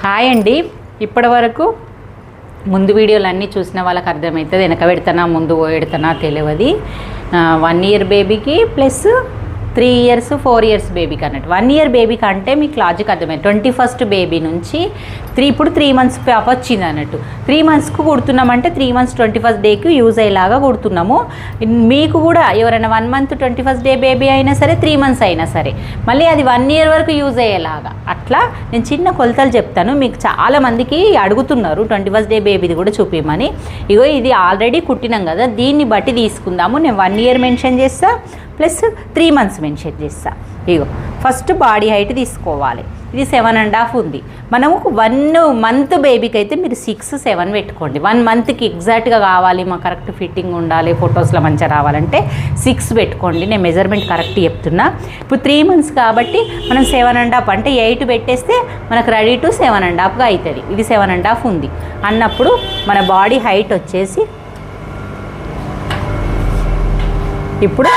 Hi అండి. ఇప్పటి వరకు ముందు వీడియోలు అన్నీ చూసిన వాళ్ళకి అర్థమవుతుంది, వెనక పెడతానా ముందు పెడతానా తెలియదు. 1 ఇయర్ బేబీకి ప్లస్ 3 ఇయర్స్ 4 ఇయర్స్ బేబీకి అన్నట్టు. 1 ఇయర్ బేబీకి అంటే మీకు లాజిక్ అర్థమైంది. 21st బేబీ నుంచి ఇప్పుడు 3 months పాప వచ్చింది అన్నట్టు. 3 monthsకు కుడుతున్నామంటే 3 months 21st డేకి యూజ్ అయ్యేలాగా కుడుతున్నాము. మీకు కూడా ఎవరైనా 1 month 21st డే బేబీ అయినా సరే 3 months అయినా సరే మళ్ళీ అది 1 year వరకు యూజ్ అయ్యేలాగా అట్లా నేను చిన్న కొలతలు చెప్తాను. మీకు చాలామందికి అడుగుతున్నారు 21st డే బేబీది కూడా చూపించమని. ఇగో ఇది ఆల్రెడీ కుట్టినాం కదా, దీన్ని బట్టి తీసుకుందాము. నేను 1 year మెన్షన్ చేస్తా ప్లస్ 3 months మెన్షన్ చేస్తా. ఇగో ఫస్ట్ బాడీ హైట్ తీసుకోవాలి. ఇది 7.5 ఉంది. మనము 1 month బేబీకి అయితే మీరు 6, 7 పెట్టుకోండి. 1 monthకి ఎగ్జాక్ట్గా కావాలి, మా కరెక్ట్ ఫిట్టింగ్ ఉండాలి, ఫొటోస్లో మంచిగా రావాలంటే 6 పెట్టుకోండి. నేను మెజర్మెంట్ కరెక్ట్ చెప్తున్నా. ఇప్పుడు 3 months కాబట్టి మనం 7.5 అంటే 8 పెట్టేస్తే మనకు రెడీ టు 7.5గా అవుతుంది. ఇది 7.5 ఉంది అన్నప్పుడు మన బాడీ హైట్ వచ్చేసి ఇప్పుడు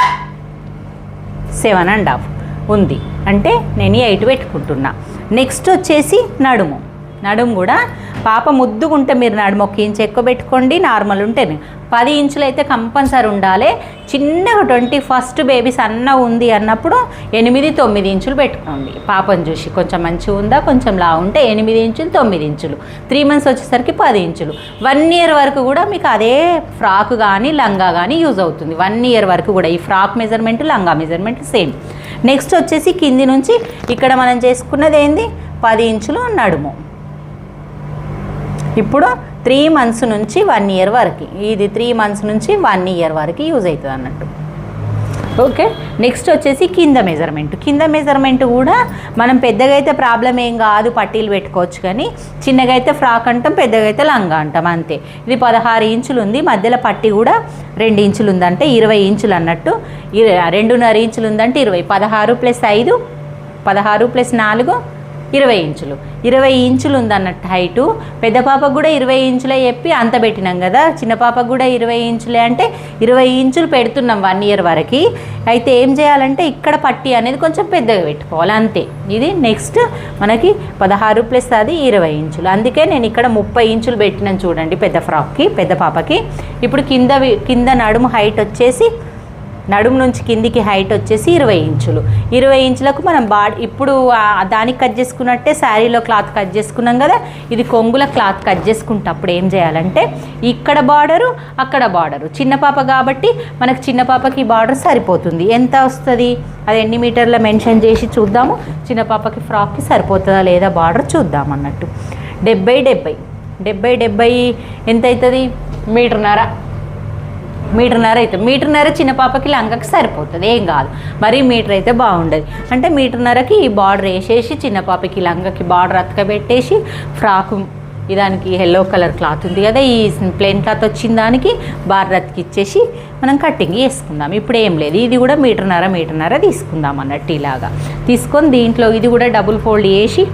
7.5 ఉంది అంటే నేను 8 పెట్టుకుంటున్నా. నెక్స్ట్ వచ్చేసి నడుము కూడా పాప ముద్దుగుంటే మీరు నడుము 1 ఇంచ్ ఎక్కువ పెట్టుకోండి. నార్మల్ ఉంటే 10 ఇంచులు అయితే కంపల్సరీ ఉండాలి. చిన్నగా 21st బేబీ సన్న ఉంది అన్నప్పుడు 8, 9 ఇంచులు పెట్టుకోండి. పాపను చూసి కొంచెం మంచిగా ఉందా, కొంచెం లా ఉంటే 8 ఇంచులు 9 ఇంచులు. 3 months వచ్చేసరికి 10 ఇంచులు. 1 year వరకు కూడా మీకు అదే ఫ్రాక్ కానీ లంగా కానీ యూజ్ అవుతుంది. 1 year వరకు కూడా ఈ ఫ్రాక్ మెజర్మెంట్ లంగా మెజర్మెంట్ సేమ్. నెక్స్ట్ వచ్చేసి కింది నుంచి ఇక్కడ మనం చేసుకున్నది ఏంది 10 ఇంచులు నడుము. ఇప్పుడు 3 months నుంచి 1 year వరకు, ఇది 3 months నుంచి 1 year వరకు యూజ్ అవుతుంది అన్నట్టు. ఓకే, నెక్స్ట్ వచ్చేసి కింద మెజర్మెంట్ కూడా మనం పెద్దగా అయితే ప్రాబ్లం ఏం కాదు, పట్టీలు పెట్టుకోవచ్చు. కానీ చిన్నగా అయితే ఫ్రాక్ అంటాం, పెద్దగా అయితే లంగా అంటాం అంతే. ఇది 16 ఇంచులు ఉంది. మధ్యలో పట్టీ కూడా 2 ఇంచులు ఉందంటే 20 ఇంచులు అన్నట్టు. 2.5 ఇంచులు ఉందంటే 20. 16 + 5 16 + 4 20 ఇంచులు. 20 ఇంచులు ఉందన్నట్టు హైటు. పెద్ద పాపకు కూడా 20 ఇంచులే చెప్పి అంత పెట్టినాం కదా. చిన్న పాపకు కూడా 20 ఇంచులే అంటే 20 ఇంచులు పెడుతున్నాం 1 year వరకు. అయితే ఏం చేయాలంటే ఇక్కడ పట్టీ అనేది కొంచెం పెద్దగా పెట్టుకోవాలి అంతే. ఇది నెక్స్ట్ మనకి 16 + అది 20 ఇంచులు. అందుకే నేను ఇక్కడ 30 ఇంచులు పెట్టినాను చూడండి పెద్ద ఫ్రాక్కి, పెద్ద పాపకి. ఇప్పుడు కింద నడుము హైట్ వచ్చేసి, నడుము నుంచి కిందికి హైట్ వచ్చేసి 20 ఇంచులు. 20 ఇంచులకు మనం ఇప్పుడు దానికి కట్ చేసుకున్నట్టే శారీలో క్లాత్ కట్ చేసుకున్నాం కదా, ఇది కొంగుల క్లాత్ కట్ చేసుకుంటప్పుడు ఏం చేయాలంటే ఇక్కడ బార్డరు అక్కడ బార్డరు. చిన్న పాప కాబట్టి మనకు చిన్న పాపకి బార్డర్ సరిపోతుంది. ఎంత వస్తుంది అది ఎన్ని మీటర్ల మెన్షన్ చేసి చూద్దాము. చిన్న పాపకి ఫ్రాక్కి సరిపోతుందా లేదా బార్డర్ చూద్దాం అన్నట్టు. 70 ఎంత అవుతుంది? మీటర్న్నర అవుతుంది. మీటర్న్నర చిన్న పాపకి లంగకి సరిపోతుంది, ఏం కాదు. మరీ మీటర్ అయితే బాగుండదు. అంటే మీటర్న్నరకి ఈ బార్డర్ వేసేసి చిన్న పాపకి లంగకి బార్డర్ అతకబెట్టేసి ఫ్రాకు దానికి ఎల్లో కలర్ క్లాత్ ఉంది కదా, ఈ ప్లెయిన్ క్లాత్ వచ్చిన దానికి బార్డర్ అతికిచ్చేసి మనం కటింగ్ చేసుకుందాం. ఇప్పుడు ఏం లేదు, ఇది కూడా మీటర్న్నర తీసుకుందాం అన్నట్టు. ఇలాగా తీసుకొని దీంట్లో ఇది కూడా డబుల్ ఫోల్డ్ చేసి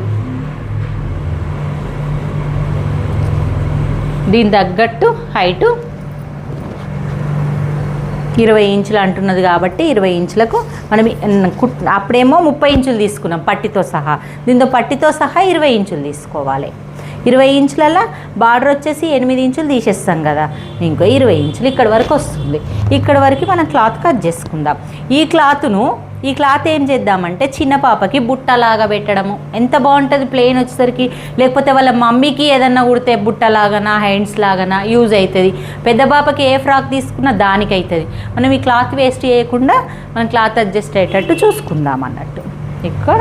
దీని తగ్గట్టు హైటు 20 ఇంచులు అంటున్నది కాబట్టి 20 ఇంచులకు మనం అప్పుడేమో 30 ఇంచులు తీసుకున్నాం పట్టితో సహా. దీంతో పట్టితో సహా 20 ఇంచులు తీసుకోవాలి. 20 ఇంచులలో బార్డర్ వచ్చేసి 8 ఇంచులు తీసేస్తాం కదా, ఇంకో 20 ఇంచులు ఇక్కడ వరకు వస్తుంది. ఇక్కడ వరకు మనం క్లాత్ కట్ చేసుకుందాం. ఈ క్లాత్ ఏం చేద్దామంటే చిన్న పాపకి బుట్టలాగా పెట్టడము ఎంత బాగుంటుంది ప్లెయిన్ వచ్చేసరికి. లేకపోతే వాళ్ళ మమ్మీకి ఏదన్నా కుడితే బుట్టలాగానా హ్యాండ్స్ లాగానా యూజ్ అవుతుంది. పెద్ద పాపకి ఏ ఫ్రాక్ తీసుకున్నా దానికి అవుతుంది. మనం ఈ క్లాత్ వేస్ట్ చేయకుండా మనం క్లాత్ అడ్జస్ట్ అయ్యేటట్టు చూసుకుందాం అన్నట్టు. ఇక్కడ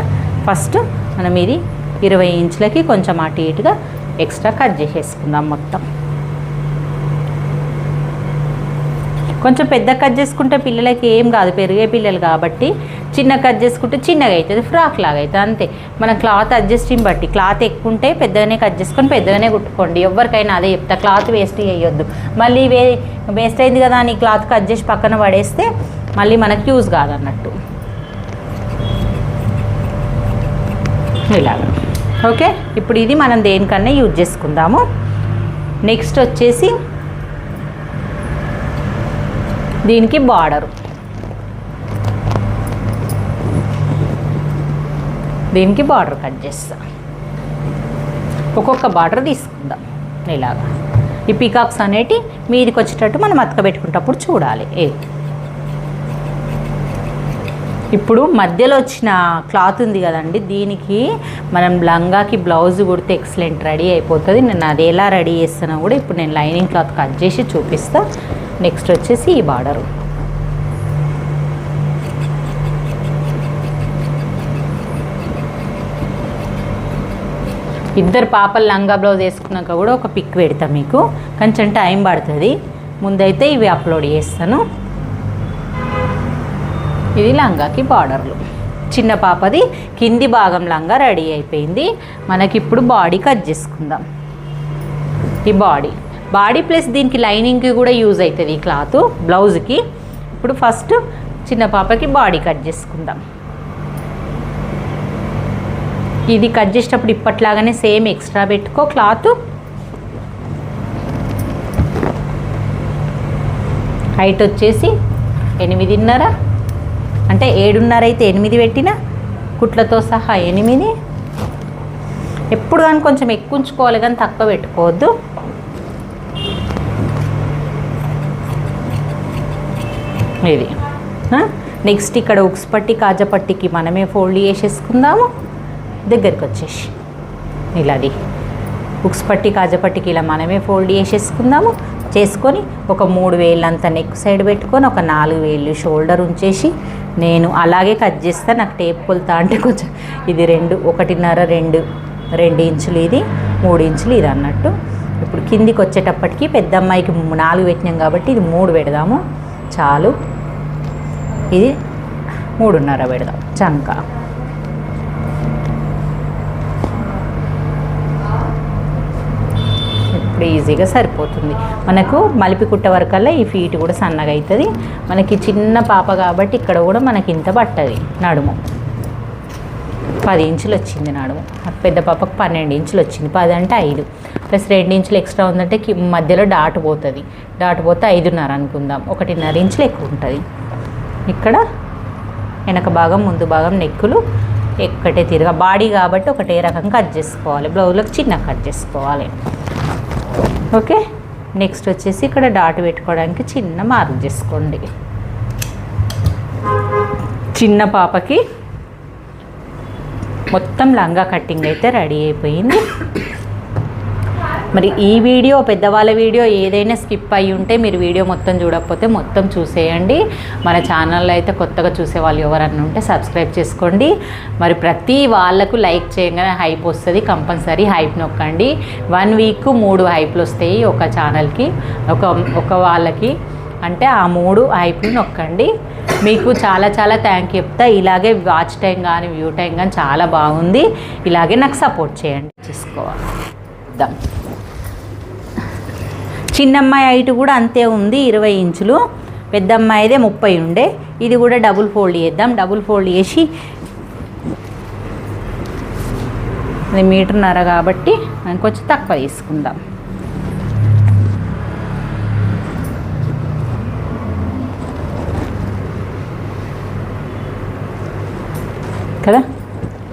ఫస్ట్ మనం ఇది 20 ఇంచులకి కొంచెం అటు ఇటుగా ఎక్స్ట్రా కట్ చేసేసుకుందాం మొత్తం. కొంచెం పెద్ద కట్ చేసుకుంటే పిల్లలకి ఏం కాదు, పెరిగే పిల్లలు కాబట్టి. చిన్న కట్ చేసుకుంటే చిన్నగా అవుతుంది, ఫ్రాక్ లాగా అవుతుంది అంతే. మన క్లాత్ అడ్జస్టింగ్ బట్టి క్లాత్ ఎక్కువ ఉంటే పెద్దగానే కట్ చేసుకొని పెద్దగానే కుట్టుకోండి. ఎవరికైనా అదే చెప్తా, క్లాత్ వేస్ట్ చేయొద్దు. మళ్ళీ వేస్ట్ అయింది కదా అని క్లాత్ కట్ చేసి పక్కన పడేస్తే మళ్ళీ మనకి యూజ్ కాదన్నట్టు. ఇలాగా ఓకే. ఇప్పుడు ఇది మనం దేనికన్నా యూజ్ చేసుకుందాము. నెక్స్ట్ వచ్చేసి దీనికి బార్డరు, దీనికి బార్డర్ కట్ చేస్తా. ఒక్కొక్క బార్డర్ తీసుకుందాం ఇలాగా. ఈ పీకాక్స్ అనేటి మీదికి వచ్చేటట్టు మనం అతకబెట్టుకునేటప్పుడు చూడాలి. ఇప్పుడు మధ్యలో వచ్చిన క్లాత్ ఉంది కదండి, దీనికి మనం లంగాకి బ్లౌజ్ కుడితే ఎక్సలెంట్ రెడీ అయిపోతుంది. నేను అది ఎలా రెడీ చేస్తానో కూడా ఇప్పుడు నేను లైనింగ్ క్లాత్ కట్ చేసి చూపిస్తా. నెక్స్ట్ వచ్చేసి ఈ బార్డరు. ఇద్దరు పాపలు లంగా బ్లౌజ్ వేసుకున్నాక కూడా ఒక పిక్ పెడతా మీకు, కొంచెం టైం పడుతుంది. ముందైతే ఇవి అప్లోడ్ చేస్తాను. ఇది లంగాకి బార్డర్లు. చిన్న పాపది కింది భాగం లంగా రెడీ అయిపోయింది. మనకి ఇప్పుడు బాడీ కట్ చేసుకుందాం. ఈ బాడీ ప్లస్ దీనికి లైనింగ్కి కూడా యూజ్ అవుతుంది ఈ క్లాత్ బ్లౌజ్కి. ఇప్పుడు ఫస్ట్ చిన్న పాపకి బాడీ కట్ చేసుకుందాం. ఇది కట్ చేసేటప్పుడు ఇప్పట్లాగానే సేమ్ ఎక్స్ట్రా పెట్టుకో క్లాత్. హైట్ వచ్చేసి 8.5, అంటే 7.5 అయితే 8 పెట్టిన, కుట్లతో సహా 8. ఎప్పుడు కానీ కొంచెం ఎక్కువ ఉంచుకోవాలి కానీ తక్కువ పెట్టుకోవద్దు. ఇది నెక్స్ట్ ఇక్కడ ఉక్స్ పట్టి కాజపట్టికి మనమే ఫోల్డ్ చేసేసుకుందాము. దగ్గరికి వచ్చేసి ఇలాది ఉక్స్ పట్టి కాజపట్టికి ఇలా మనమే ఫోల్డ్ చేసేసుకుందాము. చేసుకొని ఒక 3 వేళ్ళంతా నెక్ సైడ్ పెట్టుకొని ఒక 4 వేళ్ళు షోల్డర్ ఉంచేసి నేను అలాగే కట్ చేస్తాను. నాకు టేప్ కొలుతా అంటే కొంచెం ఇది 1.5 2 ఇంచులు, ఇది 3 ఇంచులు ఇది అన్నట్టు. ఇప్పుడు కిందికి వచ్చేటప్పటికి పెద్ద అమ్మాయికి 4 పెట్టినాం కాబట్టి ఇది 3 పెడదాము చాలు. ఇది 3.5 పెడదాం చంక. ఈజీగా సరిపోతుంది మనకు. మలిపి కుట్ట వరకల్లా ఈ ఫీట్ కూడా సన్నగా అవుతుంది. మనకి చిన్న పాప కాబట్టి ఇక్కడ కూడా మనకి ఇంత పట్టది. నడుము 10 ఇంచులు వచ్చింది నడుము. పెద్ద పాపకు 12 ఇంచులు వచ్చింది. 10 అంటే 5 ప్లస్ 2 ఇంచులు ఎక్స్ట్రా ఉందంటే మధ్యలో డాట్ పోతే 5.5 అనుకుందాం. 1.5 ఇంచులు ఎక్కువ ఉంటుంది. ఇక్కడ వెనక భాగం ముందు భాగం నెక్కులు ఎక్కటే తిరగా బాడీ కాబట్టి ఒకటే రకం కట్ చేసుకోవాలి. బ్లౌజ్లకు చిన్న కట్ చేసుకోవాలి. ఓకే, నెక్స్ట్ వచ్చేసి ఇక్కడ డాట్ పెట్టుకోవడానికి చిన్న మార్క్ చేసుకోండి. చిన్న పాపకి మొత్తం లంగా కట్టింగ్ అయితే రెడీ అయిపోయింది. మరి ఈ వీడియో పెద్దవాళ్ళ వీడియో ఏదైనా స్కిప్ అయ్యి ఉంటే మీరు వీడియో మొత్తం చూడకపోతే మొత్తం చూసేయండి. మన ఛానల్లో అయితే కొత్తగా చూసే వాళ్ళు ఎవరన్నా ఉంటే సబ్స్క్రైబ్ చేసుకోండి. మరి ప్రతి వాళ్ళకు లైక్ చేయగానే హైప్ వస్తుంది. కంపల్సరీ హైప్ నొక్కండి. 1 వీక్ 3 హైప్లు వస్తాయి ఒక ఛానల్కి, ఒక వాళ్ళకి. అంటే ఆ 3 హైప్లు నొక్కండి. మీకు చాలా చాలా థ్యాంక్ చెప్తా. ఇలాగే వాచ్ టైం కానీ వ్యూ టైం కానీ చాలా బాగుంది. ఇలాగే నాకు సపోర్ట్ చేయండి. చేసుకోవాలి. చిన్నమ్మాయి హైట్ కూడా అంతే ఉంది 20 ఇంచులు. పెద్ద అమ్మాయిదే 30 ఉండే. ఇది కూడా డబుల్ ఫోల్డ్ చేద్దాం. డబుల్ ఫోల్డ్ చేసి అది 1.5 మీటర్ కాబట్టి మనం కొంచెం తక్కువ తీసుకుందాం. కదా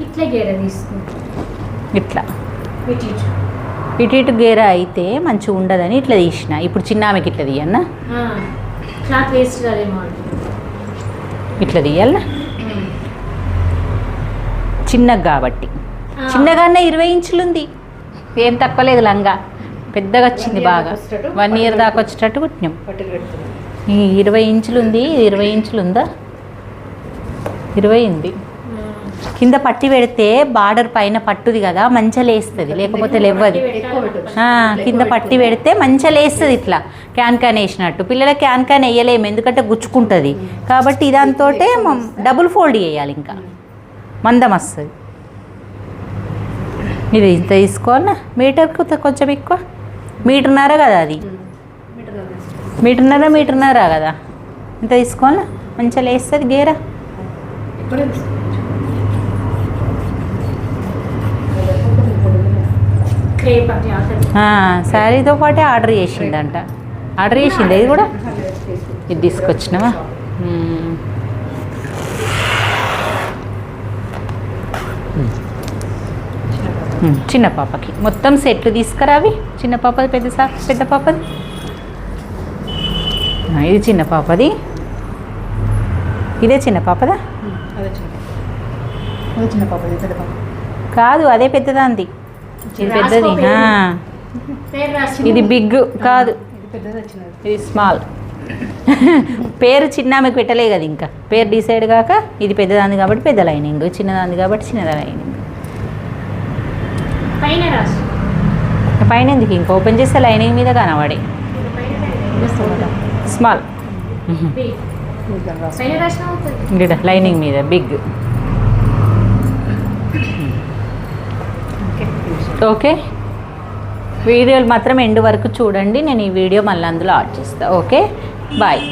ఇట్లా గేర తీసుకుంటాం. ఇట్లా ఇటు గేర అయితే మంచిగా ఉండదని ఇట్లా తీసిన. ఇప్పుడు చిన్న ఆమెకి ఇట్లా తీయన్నా, క్లాత్ వేస్ట్ కాదేమో ఇట్లా తీయాలా చిన్నగా కాబట్టి. చిన్నగానే 20 ఇంచులు ఉంది, ఏం తక్కువ లేదు. లంగా పెద్దగా వచ్చింది బాగా. 1 ఇయర్ దాకా వచ్చేటట్టు కుట్టినాం. ఈ 20 ఇంచులు ఉంది. 20 ఇంచులు ఉందా? 20 ఉంది. కింద పట్టి పెడితే బార్డర్ పైన పట్టుది కదా మంచిగా లేస్తుంది, లేకపోతే లేవది. కింద పట్టి పెడితే మంచిగా లేస్తుంది. ఇట్లా క్యాన్ వేసినట్టు. పిల్లలకి క్యాన్ వేయలేము ఎందుకంటే గుచ్చుకుంటుంది కాబట్టి ఇదంతో డబుల్ ఫోల్డ్ చేయాలి. ఇంకా మందం వస్తుంది. ఇది ఇంత తీసుకోవాలన్నా మీటర్కి కొంచెం ఎక్కువ. 1.5 మీటర్ కదా అది. 1.5 మీటర్ కదా. ఇంత తీసుకోవాలన్నా మంచిగా లేస్తుంది గేర. శారీతో పాటే ఆర్డర్ చేసిండంట. ఆర్డర్ చేసింది ఇది కూడా. ఇది తీసుకొచ్చినావా? చిన్న పాపకి మొత్తం సెట్లు తీసుకురావి. చిన్న పాపది పెద్ద పాపది. ఇది చిన్న పాపది. ఇదే చిన్న పాపదా? చిన్న పాపది పెద్ద పాప కాదు, అదే పెద్దదాంది. ఇది పెద్దది. పేరు రాసి ఇది బిగ్ కాదు, పెద్దది చిన్నది. ఇది స్మాల్. పేరు చిన్న ఆమెకు పెట్టలే కదా, ఇంకా పేరు డిసైడ్ కాక ఇది పెద్దదాంది కాబట్టి పెద్ద లైనింగ్, చిన్నదాంది కాబట్టి చిన్నద లైనింగ్. పైన రాసి పైన ఎందుకు ఇంకా ఓపెన్ చేస్తే లైనింగ్ మీద కనబడి స్మాల్. పైన రాసిన అవుతుంది. ఇక్కడ లైనింగ్ మీద బిగ్. ఓకే, వీడియోలు మాత్రం ఎండ్ వరకు చూడండి. నేను ఈ వీడియో మళ్ళీ అందులో యాడ్ చేస్తాను. Okay, bye.